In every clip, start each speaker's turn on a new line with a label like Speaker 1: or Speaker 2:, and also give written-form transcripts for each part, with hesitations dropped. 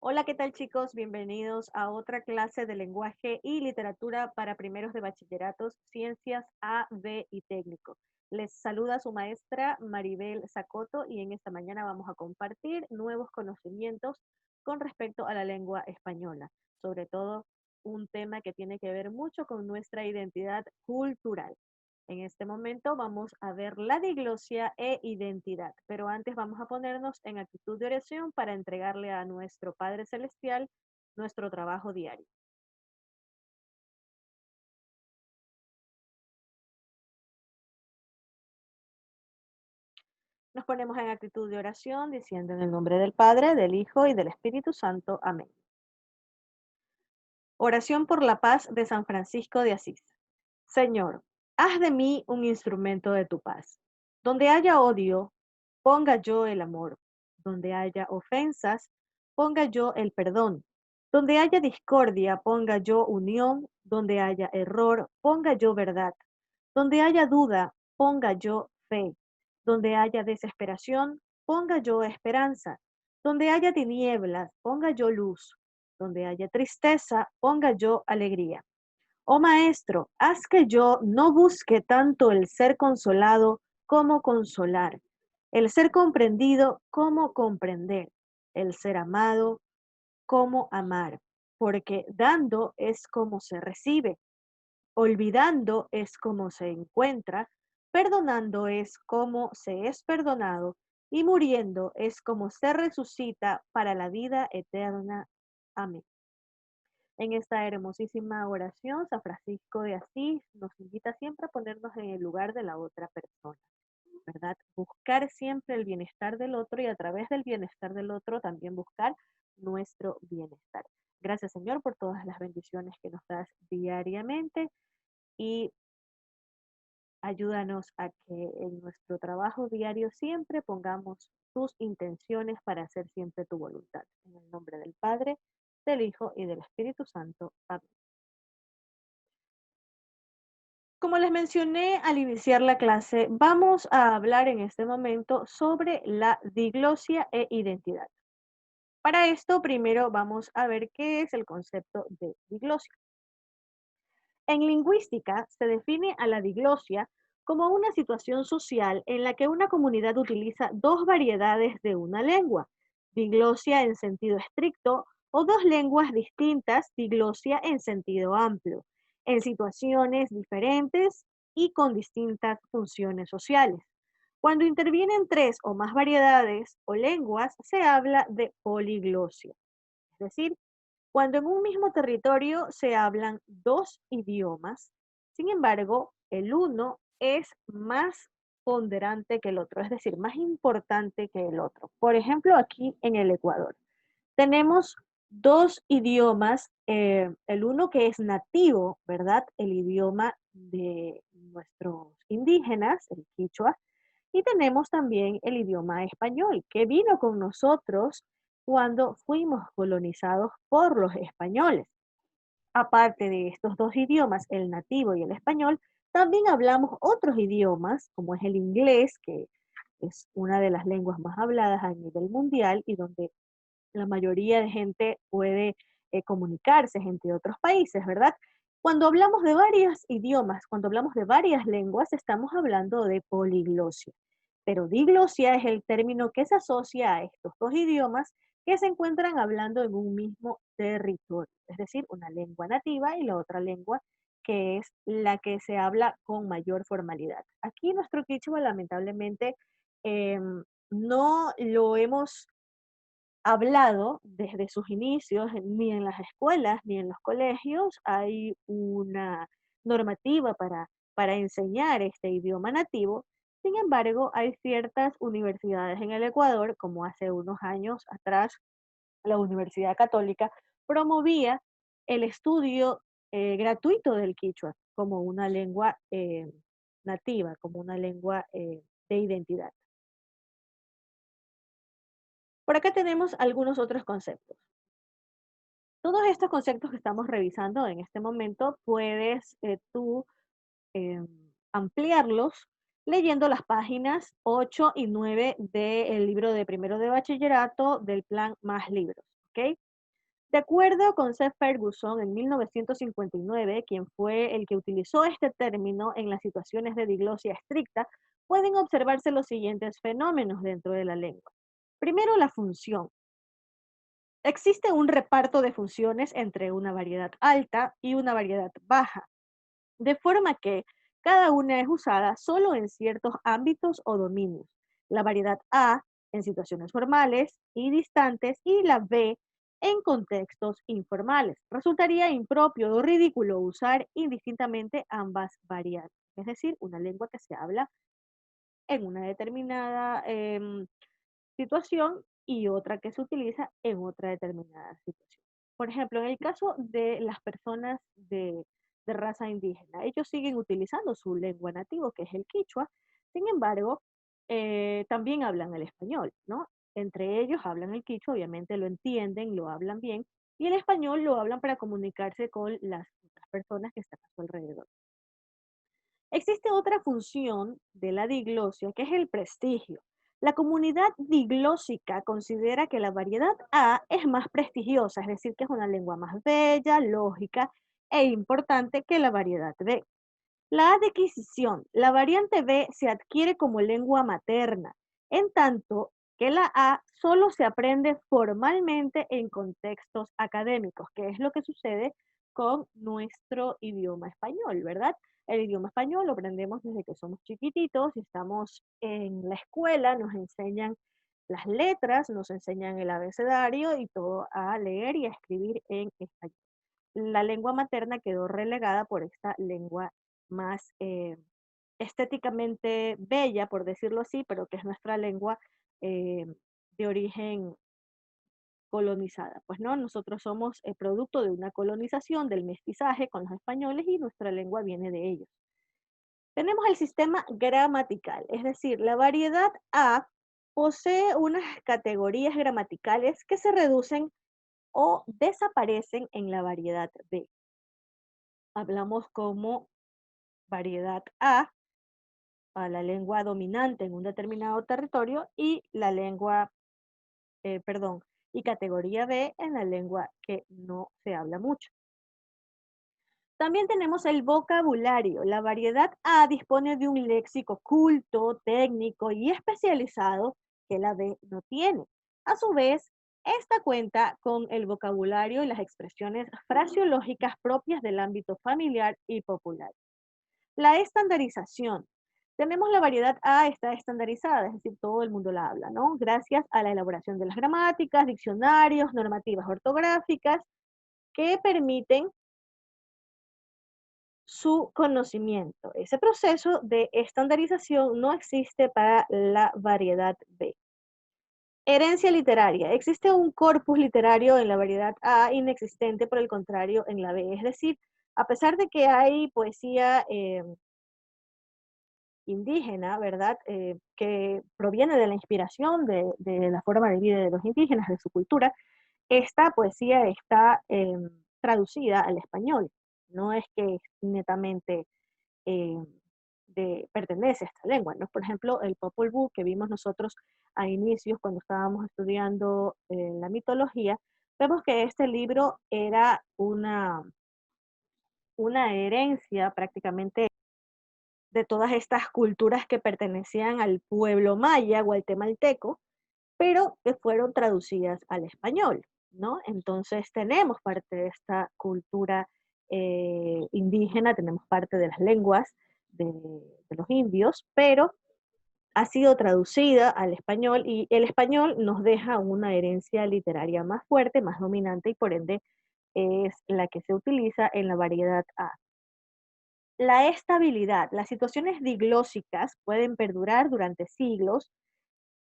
Speaker 1: Hola, ¿qué tal chicos? Bienvenidos a otra clase de lenguaje y literatura para primeros de bachilleratos, ciencias A, B y técnico. Les saluda su maestra Maribel Sacoto y en esta mañana vamos a compartir nuevos conocimientos con respecto a la lengua española, sobre todo un tema que tiene que ver mucho con nuestra identidad cultural. En este momento vamos a ver la diglosia e identidad, pero antes vamos a ponernos en actitud de oración para entregarle a nuestro Padre Celestial nuestro trabajo diario. Nos ponemos en actitud de oración diciendo en el nombre del Padre, del Hijo y del Espíritu Santo. Amén. Oración por la paz de San Francisco de Asís. Señor, haz de mí un instrumento de tu paz. Donde haya odio, ponga yo el amor. Donde haya ofensas, ponga yo el perdón. Donde haya discordia, ponga yo unión. Donde haya error, ponga yo verdad. Donde haya duda, ponga yo fe. Donde haya desesperación, ponga yo esperanza. Donde haya tinieblas, ponga yo luz. Donde haya tristeza, ponga yo alegría. Oh Maestro, haz que yo no busque tanto el ser consolado como consolar, el ser comprendido como comprender, el ser amado como amar, porque dando es como se recibe, olvidando es como se encuentra, perdonando es como se es perdonado y muriendo es como se resucita para la vida eterna. Amén. En esta hermosísima oración, San Francisco de Asís nos invita siempre a ponernos en el lugar de la otra persona, ¿verdad? Buscar siempre el bienestar del otro y a través del bienestar del otro también buscar nuestro bienestar. Gracias, Señor, por todas las bendiciones que nos das diariamente y ayúdanos a que en nuestro trabajo diario siempre pongamos tus intenciones para hacer siempre tu voluntad. En el nombre del Padre, del Hijo y del Espíritu Santo. Amén. Como les mencioné al iniciar la clase, vamos a hablar en este momento sobre la diglosia e identidad. Para esto, primero vamos a ver qué es el concepto de diglosia. En lingüística se define a la diglosia como una situación social en la que una comunidad utiliza dos variedades de una lengua, diglosia en sentido estricto o dos lenguas distintas, diglosia en sentido amplio, en situaciones diferentes y con distintas funciones sociales. Cuando intervienen tres o más variedades o lenguas, se habla de poliglosia, es decir, cuando en un mismo territorio se hablan dos idiomas, sin embargo, el uno es más ponderante que el otro, es decir, más importante que el otro. Por ejemplo, aquí en el Ecuador tenemos dos idiomas, el uno que es nativo, ¿verdad? El idioma de nuestros indígenas, el quichua, y tenemos también el idioma español, que vino con nosotros cuando fuimos colonizados por los españoles. Aparte de estos dos idiomas, el nativo y el español, también hablamos otros idiomas, como es el inglés, que es una de las lenguas más habladas a nivel mundial y donde la mayoría de gente puede comunicarse, gente de otros países, ¿verdad? Cuando hablamos de varios idiomas, cuando hablamos de varias lenguas, estamos hablando de poliglosia. Pero diglosia es el término que se asocia a estos dos idiomas que se encuentran hablando en un mismo territorio, es decir, una lengua nativa y la otra lengua que es la que se habla con mayor formalidad. Aquí nuestro quichua lamentablemente no lo hemos hablado desde sus inicios, ni en las escuelas ni en los colegios hay una normativa para enseñar este idioma nativo. Sin embargo, hay ciertas universidades en el Ecuador, como hace unos años atrás, la Universidad Católica promovía el estudio gratuito del quichua como una lengua nativa, como una lengua de identidad. Por acá tenemos algunos otros conceptos. Todos estos conceptos que estamos revisando en este momento puedes tú eh, ampliarlos leyendo las páginas 8 y 9 del libro de primero de bachillerato del plan Más Libros. ¿Ok? De acuerdo con Seth Ferguson en 1959, quien fue el que utilizó este término en las situaciones de diglosia estricta, pueden observarse los siguientes fenómenos dentro de la lengua. Primero, la función. Existe un reparto de funciones entre una variedad alta y una variedad baja, de forma que cada una es usada solo en ciertos ámbitos o dominios. La variedad A en situaciones formales y distantes y la B en contextos informales. Resultaría impropio o ridículo usar indistintamente ambas variantes, es decir, una lengua que se habla en una determinada situación y otra que se utiliza en otra determinada situación. Por ejemplo, en el caso de las personas de raza indígena, ellos siguen utilizando su lengua nativa, que es el quichua. Sin embargo, también hablan el español, ¿no? Entre ellos hablan el quichua, obviamente lo entienden, lo hablan bien, y el español lo hablan para comunicarse con las otras personas que están a su alrededor. Existe otra función de la diglosia que es el prestigio. La comunidad diglósica considera que la variedad A es más prestigiosa, es decir, que es una lengua más bella, lógica e importante que la variedad B. La adquisición. La variante B se adquiere como lengua materna, en tanto que la A solo se aprende formalmente en contextos académicos, que es lo que sucede con nuestro idioma español, ¿verdad? El idioma español lo aprendemos desde que somos chiquititos y estamos en la escuela, nos enseñan las letras, nos enseñan el abecedario y todo a leer y a escribir en español. La lengua materna quedó relegada por esta lengua más estéticamente bella, por decirlo así, pero que es nuestra lengua eh, de origen colonizada. Pues no, nosotros somos el producto de una colonización, del mestizaje con los españoles y nuestra lengua viene de ellos. Tenemos el sistema gramatical, es decir, la variedad A posee unas categorías gramaticales que se reducen o desaparecen en la variedad B. Hablamos como variedad a la lengua dominante en un determinado territorio y la lengua, perdón, y categoría B en la lengua que no se habla mucho. También tenemos el vocabulario. La variedad A dispone de un léxico culto, técnico y especializado que la B no tiene. A su vez, esta cuenta con el vocabulario y las expresiones fraseológicas propias del ámbito familiar y popular. La estandarización. Tenemos la variedad A está estandarizada, es decir, todo el mundo la habla, ¿no? Gracias a la elaboración de las gramáticas, diccionarios, normativas ortográficas que permiten su conocimiento. Ese proceso de estandarización no existe para la variedad B. Herencia literaria. Existe un corpus literario en la variedad A inexistente, por el contrario, en la B. Es decir, a pesar de que hay poesía indígena, ¿verdad? Que proviene de la inspiración de la forma de vida de los indígenas, de su cultura, esta poesía está traducida al español. No es que es netamente eh, pertenece a esta lengua, ¿no? Por ejemplo, el Popol Vuh que vimos nosotros a inicios cuando estábamos estudiando la mitología, vemos que este libro era una herencia prácticamente de todas estas culturas que pertenecían al pueblo maya, guatemalteco, pero que fueron traducidas al español, ¿no? Entonces tenemos parte de esta cultura indígena, tenemos parte de las lenguas de los indios, pero ha sido traducida al español y el español nos deja una herencia literaria más fuerte, más dominante y por ende es la que se utiliza en la variedad A. La estabilidad. Las situaciones diglósicas pueden perdurar durante siglos,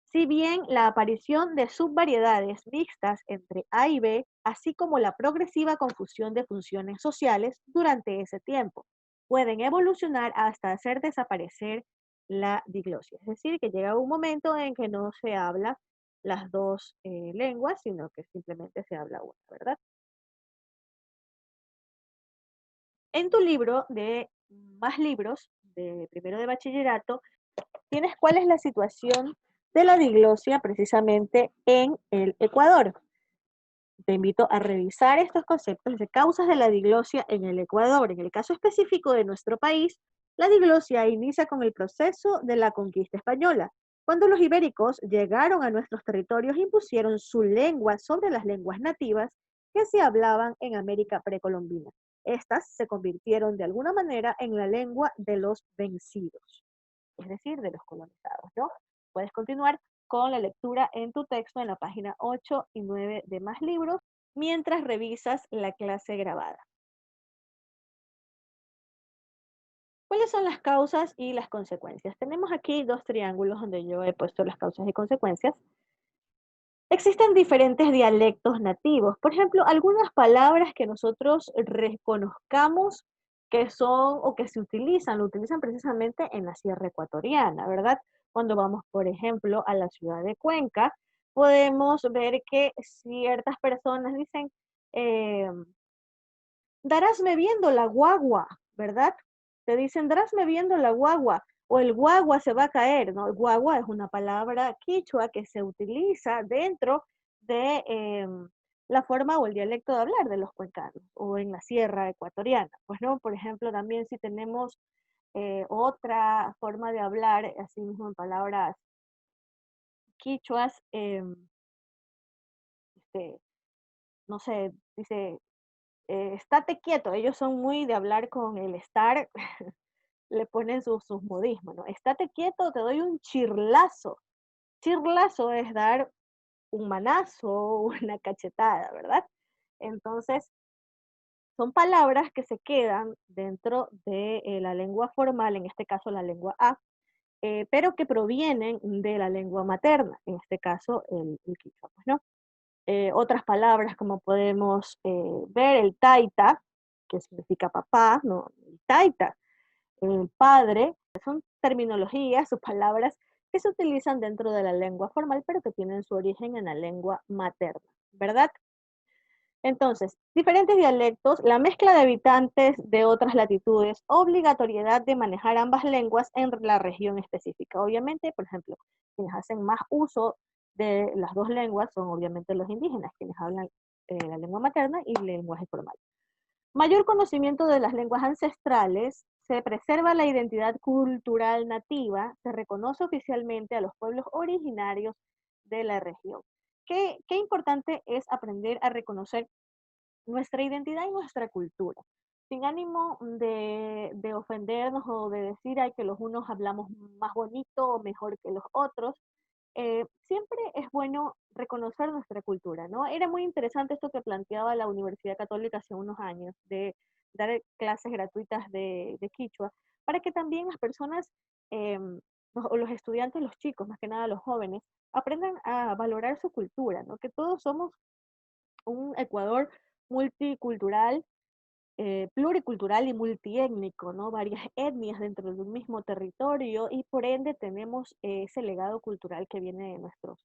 Speaker 1: si bien la aparición de subvariedades mixtas entre A y B, así como la progresiva confusión de funciones sociales durante ese tiempo, pueden evolucionar hasta hacer desaparecer la diglosia. Es decir, que llega un momento en que no se habla las dos lenguas, sino que simplemente se habla una, ¿verdad? En tu libro de más libros de primero de bachillerato, tienes cuál es la situación de la diglosia precisamente en el Ecuador. Te invito a revisar estos conceptos de causas de la diglosia en el Ecuador. En el caso específico de nuestro país, la diglosia inicia con el proceso de la conquista española. Cuando los ibéricos llegaron a nuestros territorios, impusieron su lengua sobre las lenguas nativas que se hablaban en América precolombina. Estas se convirtieron de alguna manera en la lengua de los vencidos, es decir, de los colonizados, ¿no? Puedes continuar con la lectura en tu texto en la página 8 y 9 de Más Libros mientras revisas la clase grabada. ¿Cuáles son las causas y las consecuencias? Tenemos aquí dos triángulos donde yo he puesto las causas y consecuencias. Existen diferentes dialectos nativos. Por ejemplo, algunas palabras que nosotros reconozcamos que son o que se utilizan, lo utilizan precisamente en la sierra ecuatoriana, ¿verdad? Cuando vamos, por ejemplo, a la ciudad de Cuenca, podemos ver que ciertas personas dicen, eh, darásme viendo la guagua, ¿verdad? Te dicen, darásme viendo la guagua, o el guagua se va a caer, ¿no? El guagua es una palabra quichua que se utiliza dentro de la forma o el dialecto de hablar de los cuencanos, o en la sierra ecuatoriana. Pues, ¿no? Por ejemplo, también si tenemos otra forma de hablar, así mismo en palabras quichuas, este, no sé, dice, estate quieto, ellos son muy de hablar con el estar, le ponen sus modismos, ¿no? Estate quieto, te doy un chirlazo. Chirlazo es dar un manazo, una cachetada, ¿verdad? Entonces, son palabras que se quedan dentro de la lengua formal, en este caso la lengua A, pero que provienen de la lengua materna, en este caso el quichua, pues, ¿no? Otras palabras como podemos ver, el taita, que significa papá, ¿no? El taita, el padre, son terminologías o palabras que se utilizan dentro de la lengua formal, pero que tienen su origen en la lengua materna, ¿verdad? Entonces, diferentes dialectos, la mezcla de habitantes de otras latitudes, obligatoriedad de manejar ambas lenguas en la región específica. Obviamente, por ejemplo, quienes hacen más uso de las dos lenguas son obviamente los indígenas, quienes hablan la lengua materna y el lenguaje formal. Mayor conocimiento de las lenguas ancestrales, se preserva la identidad cultural nativa, se reconoce oficialmente a los pueblos originarios de la región. Qué importante es aprender a reconocer nuestra identidad y nuestra cultura, sin ánimo de ofendernos o de decir ay, que los unos hablamos más bonito o mejor que los otros. Siempre es bueno reconocer nuestra cultura, ¿no? Era muy interesante esto que planteaba la Universidad Católica hace unos años, de dar clases gratuitas de Quichua, para que también las personas, o los estudiantes, los chicos, más que nada los jóvenes, aprendan a valorar su cultura, ¿no? Que todos somos un Ecuador multicultural, pluricultural y multiétnico, ¿no? Varias etnias dentro de un mismo territorio y por ende tenemos ese legado cultural que viene de nuestros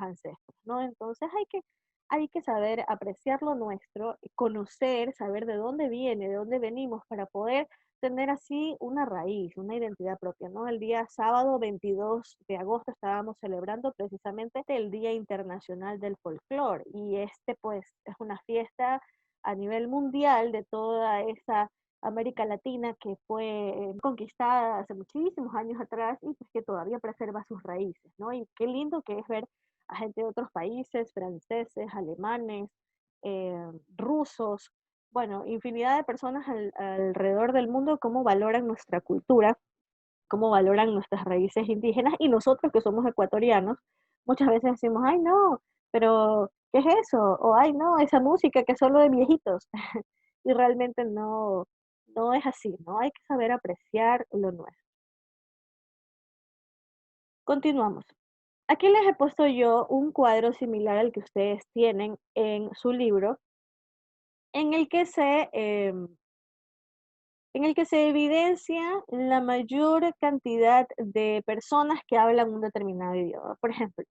Speaker 1: ancestros, ¿no? Entonces hay que saber apreciar lo nuestro, conocer, saber de dónde viene, de dónde venimos para poder tener así una raíz, una identidad propia, ¿no? El día sábado 22 de agosto estábamos celebrando precisamente el Día Internacional del Folclore y este pues es una fiesta a nivel mundial de toda esa América Latina que fue conquistada hace muchísimos años atrás y pues que todavía preserva sus raíces, ¿no? Y qué lindo que es ver a gente de otros países, franceses, alemanes, rusos, bueno, infinidad de personas alrededor del mundo, cómo valoran nuestra cultura, cómo valoran nuestras raíces indígenas y nosotros que somos ecuatorianos, muchas veces decimos, ay no, pero ¿qué es eso? O ay no, esa música que es solo de viejitos. Y realmente no es así, ¿no? Hay que saber apreciar lo nuestro. Continuamos. Aquí les he puesto yo un cuadro similar al que ustedes tienen en su libro, en el que se evidencia la mayor cantidad de personas que hablan un determinado idioma. Por ejemplo,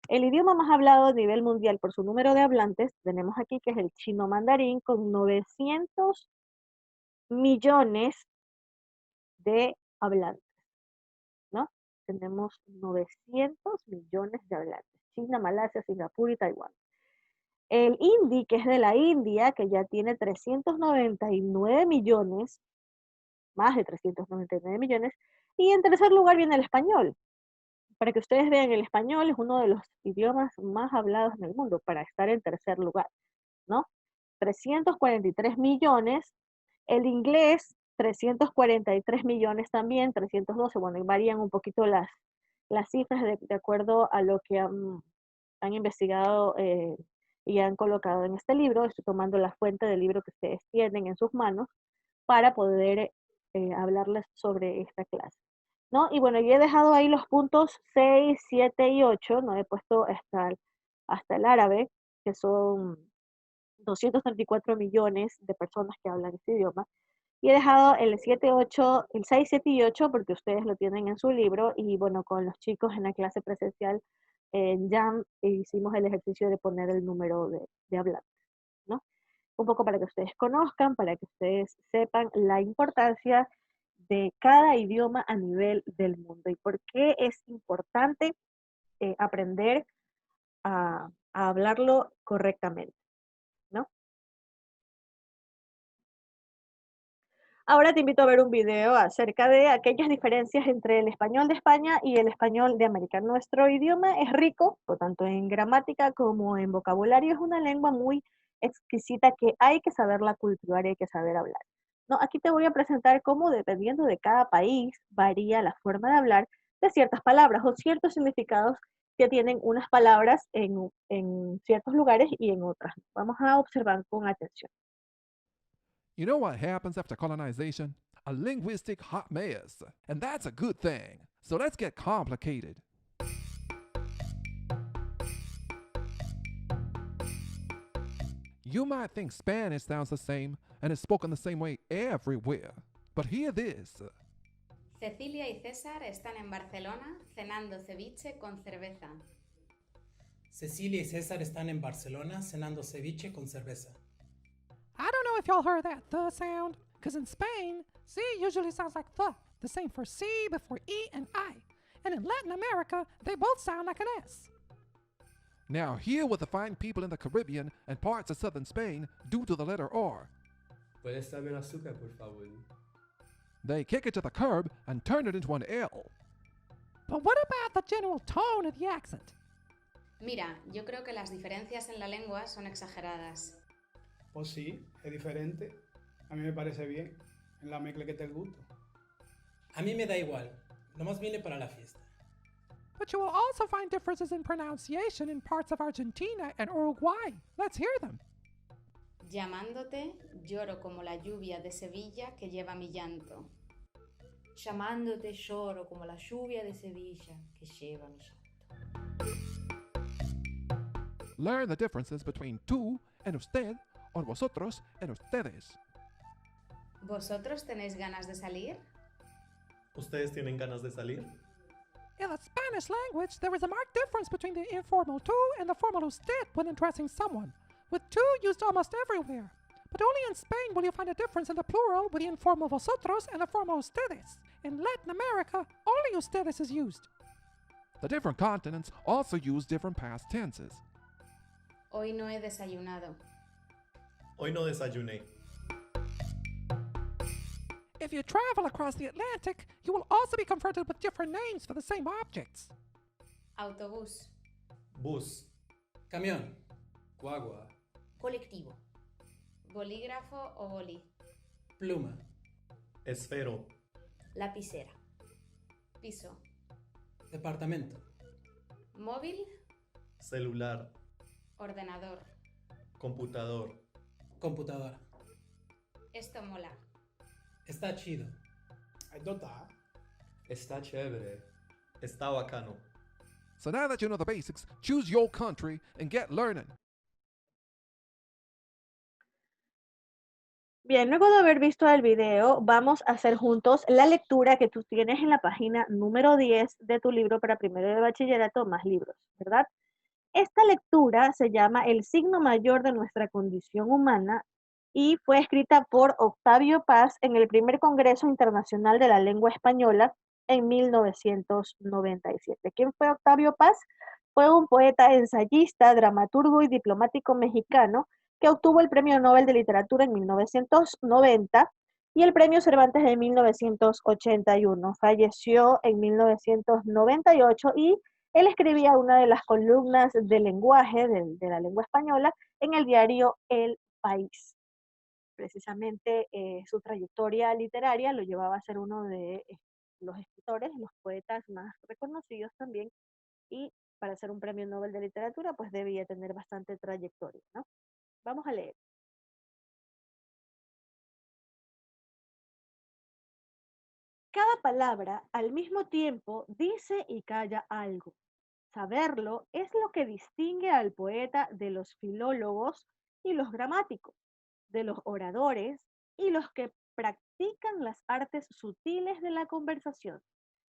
Speaker 1: el idioma más hablado a nivel mundial por su número de hablantes, tenemos aquí que es el chino mandarín con 900 millones de hablantes, ¿no? Tenemos 900 millones de hablantes. China, Malasia, Singapur y Taiwán. El hindi, que es de la India, que ya tiene 399 millones, más de 399 millones. Y en tercer lugar viene el español. Para que ustedes vean, el español es uno de los idiomas más hablados en el mundo para estar en tercer lugar, ¿no? 343 millones. El inglés, 343 millones también, 312. Bueno, y varían un poquito las cifras de acuerdo a lo que han investigado y han colocado en este libro. Estoy tomando la fuente del libro que ustedes tienen en sus manos para poder hablarles sobre esta clase, ¿no? Y bueno, yo he dejado ahí los puntos 6, 7 y 8, no he puesto hasta el árabe, que son 234 millones de personas que hablan este idioma. Y he dejado el 7, 8, el 6, 7 y 8 porque ustedes lo tienen en su libro y bueno, con los chicos en la clase presencial en JAM hicimos el ejercicio de poner el número de hablantes, ¿no? Un poco para que ustedes conozcan, para que ustedes sepan la importancia de cada idioma a nivel del mundo y por qué es importante aprender a hablarlo correctamente, ¿no? Ahora te invito a ver un video acerca de aquellas diferencias entre el español de España y el español de América. Nuestro idioma es rico, por tanto en gramática como en vocabulario, es una lengua muy exquisita que hay que saberla cultivar y hay que saber hablar. No, aquí te voy a presentar cómo dependiendo de cada país varía la forma de hablar de ciertas palabras o ciertos significados que tienen unas palabras en ciertos lugares y en otras. Vamos a observar con atención.
Speaker 2: You know what happens after colonization? A linguistic hot mess. And that's a good thing. So let's get complicated. You might think Spanish sounds the same and is spoken the same way everywhere. But hear this.
Speaker 3: Cecilia y César están en Barcelona cenando ceviche con cerveza.
Speaker 4: Cecilia y César están en Barcelona cenando ceviche con cerveza.
Speaker 5: I don't know if y'all heard that the sound, because in Spain, C usually sounds like the same for C before E and I. And in Latin America, they both sound like an S.
Speaker 2: Now, hear what the fine people in the Caribbean and parts of southern Spain do to the letter R.
Speaker 6: ¿Puedes darme el azúcar, por favor?
Speaker 2: They kick it to the curb and turn it into an L.
Speaker 5: But what about the general tone of the accent?
Speaker 3: Mira, yo creo que las diferencias en la lengua son exageradas.
Speaker 7: Pues sí, es diferente. A mí me parece bien. En la mezcla que te gusto.
Speaker 4: A mí me da igual, nomás vine para la fiesta.
Speaker 5: But you will also find differences in pronunciation in parts of Argentina and Uruguay. Let's hear them.
Speaker 3: Llamándote, lloro como la lluvia de Sevilla que lleva mi llanto.
Speaker 8: Llamándote lloro como la lluvia de Sevilla que lleva mi llanto.
Speaker 2: Learn the differences between tú and usted or vosotros and ustedes.
Speaker 3: ¿Vosotros tenéis ganas de salir?
Speaker 6: ¿Ustedes tienen ganas de salir?
Speaker 5: In the Spanish language, there is a marked difference between the informal tú and the formal usted when addressing someone, with tú used almost everywhere. But only in Spain will you find a difference in the plural with the informal vosotros and the formal ustedes. In Latin America, only ustedes is used.
Speaker 2: The different continents also use different past tenses.
Speaker 3: Hoy no he desayunado.
Speaker 6: Hoy no desayuné.
Speaker 5: If you travel across the Atlantic, you will also be confronted with different names for the same objects.
Speaker 3: Autobús.
Speaker 6: Bus.
Speaker 4: Camión.
Speaker 6: Guagua.
Speaker 8: Colectivo.
Speaker 3: Bolígrafo o boli.
Speaker 4: Pluma.
Speaker 6: Esfero.
Speaker 8: Lapicera.
Speaker 3: Piso.
Speaker 4: Departamento.
Speaker 3: Móvil.
Speaker 6: Celular.
Speaker 3: Ordenador.
Speaker 6: Computador.
Speaker 4: Computadora.
Speaker 3: Esto mola.
Speaker 4: Está chido.
Speaker 7: Esto está.
Speaker 6: Está chévere. Está bacano.
Speaker 2: So now that you know the basics, choose your country and get learning.
Speaker 1: Bien, luego de haber visto el video, vamos a hacer juntos la lectura que tú tienes en la página número 10 de tu libro para primero de bachillerato, más libros, ¿verdad? Esta lectura se llama El signo mayor de nuestra condición humana y fue escrita por Octavio Paz en el primer Congreso Internacional de la Lengua Española en 1997. ¿Quién fue Octavio Paz? Fue un poeta, ensayista, dramaturgo y diplomático mexicano que obtuvo el Premio Nobel de Literatura en 1990 y el Premio Cervantes en 1981. Falleció en 1998 y él escribía una de las columnas de lenguaje de la lengua española en el diario El País. Precisamente su trayectoria literaria lo llevaba a ser uno de los escritores, los poetas más reconocidos también, y para ser un premio Nobel de literatura, pues debía tener bastante trayectoria, ¿no? Vamos a leer. Cada palabra al mismo tiempo dice y calla algo. Saberlo es lo que distingue al poeta de los filólogos y los gramáticos, de los oradores y los que practican las artes sutiles de la conversación.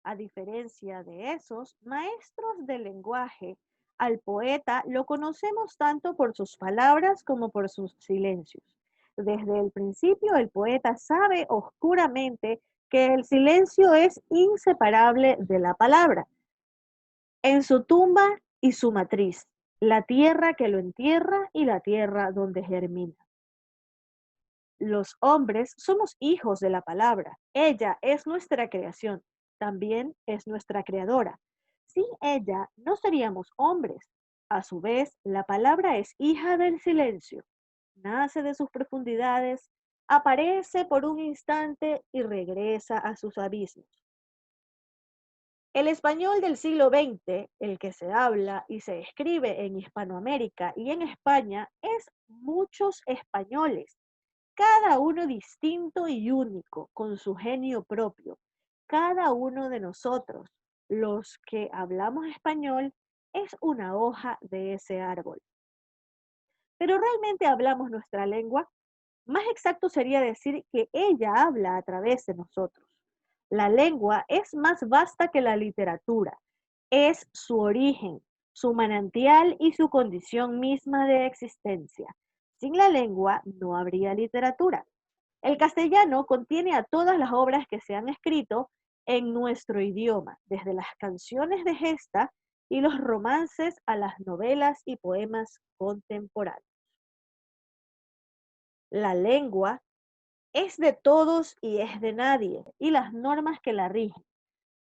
Speaker 1: A diferencia de esos maestros del lenguaje, al poeta lo conocemos tanto por sus palabras como por sus silencios. Desde el principio, el poeta sabe oscuramente que el silencio es inseparable de la palabra. En su tumba y su matriz, la tierra que lo entierra y la tierra donde germina. Los hombres somos hijos de la palabra. Ella es nuestra creación. También es nuestra creadora. Sin ella no seríamos hombres. A su vez, la palabra es hija del silencio. Nace de sus profundidades, aparece por un instante y regresa a sus abismos. El español del siglo XX, el que se habla y se escribe en Hispanoamérica y en España, es muchos españoles, cada uno distinto y único, con su genio propio. Cada uno de nosotros, los que hablamos español, es una hoja de ese árbol. Pero realmente hablamos nuestra lengua. Más exacto sería decir que ella habla a través de nosotros. La lengua es más vasta que la literatura. Es su origen, su manantial y su condición misma de existencia. Sin la lengua no habría literatura. El castellano contiene a todas las obras que se han escrito en nuestro idioma, desde las canciones de gesta y los romances a las novelas y poemas contemporáneos. La lengua es de todos y es de nadie, y las normas que la rigen.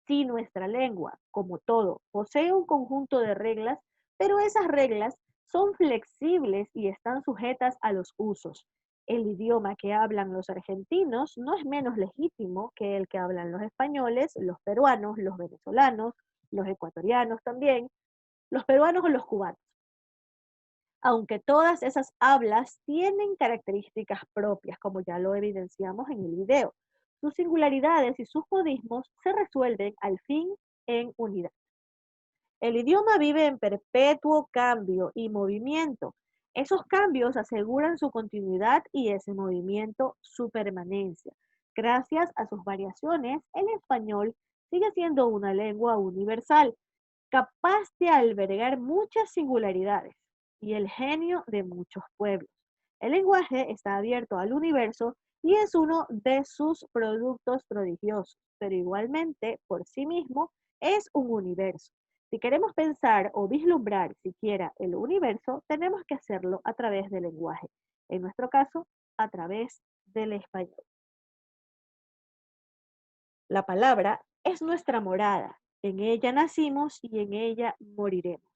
Speaker 1: Sí, nuestra lengua, como todo, posee un conjunto de reglas, pero esas reglas son flexibles y están sujetas a los usos. El idioma que hablan los argentinos no es menos legítimo que el que hablan los españoles, los peruanos, los venezolanos, los ecuatorianos también, los peruanos o los cubanos. Aunque todas esas hablas tienen características propias, como ya lo evidenciamos en el video. Sus singularidades y sus modismos se resuelven al fin en unidad. El idioma vive en perpetuo cambio y movimiento. Esos cambios aseguran su continuidad y ese movimiento su permanencia. Gracias a sus variaciones, el español sigue siendo una lengua universal, capaz de albergar muchas singularidades y el genio de muchos pueblos. El lenguaje está abierto al universo y es uno de sus productos prodigiosos, pero igualmente por sí mismo es un universo. Si queremos pensar o vislumbrar siquiera el universo, tenemos que hacerlo a través del lenguaje. En nuestro caso, a través del español. La palabra es nuestra morada. En ella nacimos y en ella moriremos.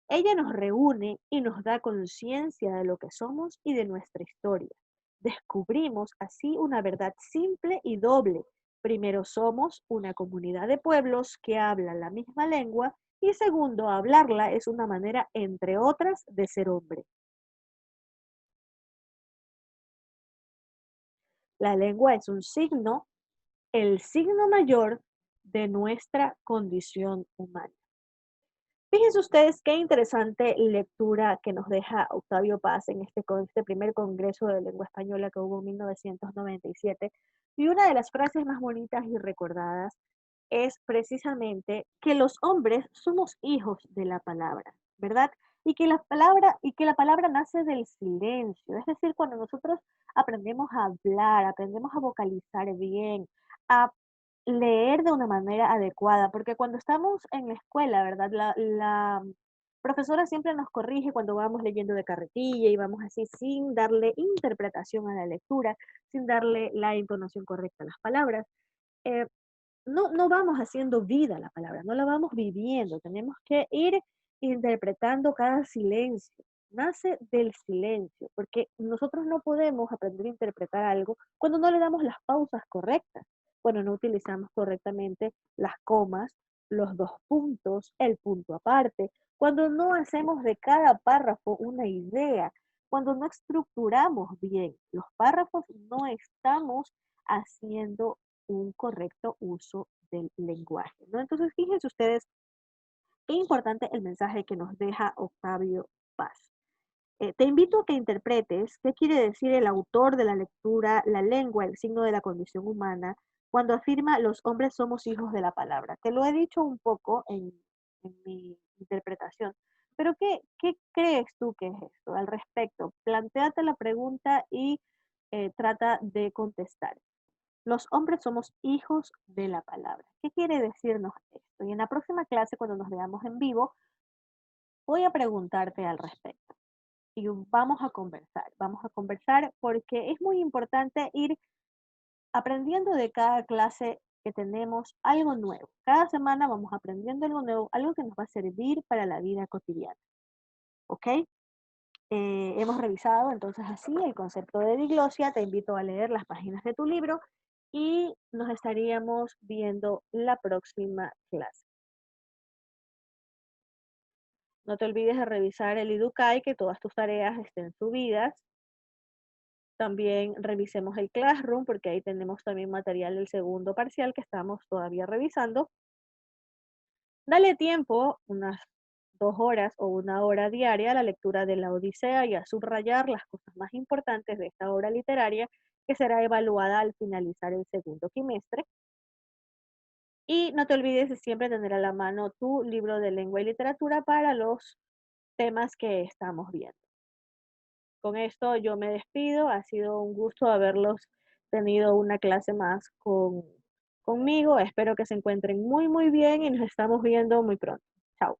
Speaker 1: Ella nos reúne y nos da conciencia de lo que somos y de nuestra historia. Descubrimos así una verdad simple y doble. Primero, somos una comunidad de pueblos que hablan la misma lengua y segundo, hablarla es una manera, entre otras, de ser hombre. La lengua es un signo, el signo mayor de nuestra condición humana. Fíjense ustedes qué interesante lectura que nos deja Octavio Paz en este primer Congreso de Lengua Española que hubo en 1997. Y una de las frases más bonitas y recordadas es precisamente que los hombres somos hijos de la palabra, ¿verdad? Y que la palabra nace del silencio. Es decir, cuando nosotros aprendemos a hablar, aprendemos a vocalizar bien, a leer de una manera adecuada, porque cuando estamos en la escuela, ¿verdad? profesora siempre nos corrige cuando vamos leyendo de carretilla y vamos así sin darle interpretación a la lectura, sin darle la entonación correcta a las palabras. Eh, no vamos haciendo vida a la palabra, no la vamos viviendo. Tenemos que ir interpretando cada silencio. Nace del silencio, porque nosotros no podemos aprender a interpretar algo cuando no le damos las pausas correctas, cuando no utilizamos correctamente las comas, los dos puntos, el punto aparte, cuando no hacemos de cada párrafo una idea, cuando no estructuramos bien los párrafos, no estamos haciendo un correcto uso del lenguaje, ¿no? Entonces, fíjense ustedes qué importante el mensaje que nos deja Octavio Paz. Te invito a que interpretes qué quiere decir el autor de la lectura, la lengua, el signo de la condición humana, cuando afirma los hombres somos hijos de la palabra. Te lo he dicho un poco en mi interpretación, pero ¿qué crees tú que es esto al respecto? Plantéate la pregunta y trata de contestar. Los hombres somos hijos de la palabra. ¿Qué quiere decirnos esto? Y en la próxima clase, cuando nos veamos en vivo, voy a preguntarte al respecto. Y vamos a conversar porque es muy importante ir aprendiendo de cada clase que tenemos algo nuevo. Cada semana vamos aprendiendo algo nuevo, algo que nos va a servir para la vida cotidiana. ¿Ok? Hemos revisado entonces así el concepto de diglosia. Te invito a leer las páginas de tu libro y nos estaríamos viendo la próxima clase. No te olvides de revisar el Idukai, que todas tus tareas estén subidas. También revisemos el Classroom, porque ahí tenemos también material del segundo parcial que estamos todavía revisando. Dale tiempo, unas 2 horas o 1 hora diaria, a la lectura de la Odisea y a subrayar las cosas más importantes de esta obra literaria que será evaluada al finalizar el segundo trimestre. Y no te olvides de siempre tener a la mano tu libro de lengua y literatura para los temas que estamos viendo. Con esto yo me despido. Ha sido un gusto haberlos tenido una clase más conmigo. Espero que se encuentren muy, muy bien y nos estamos viendo muy pronto. Chao.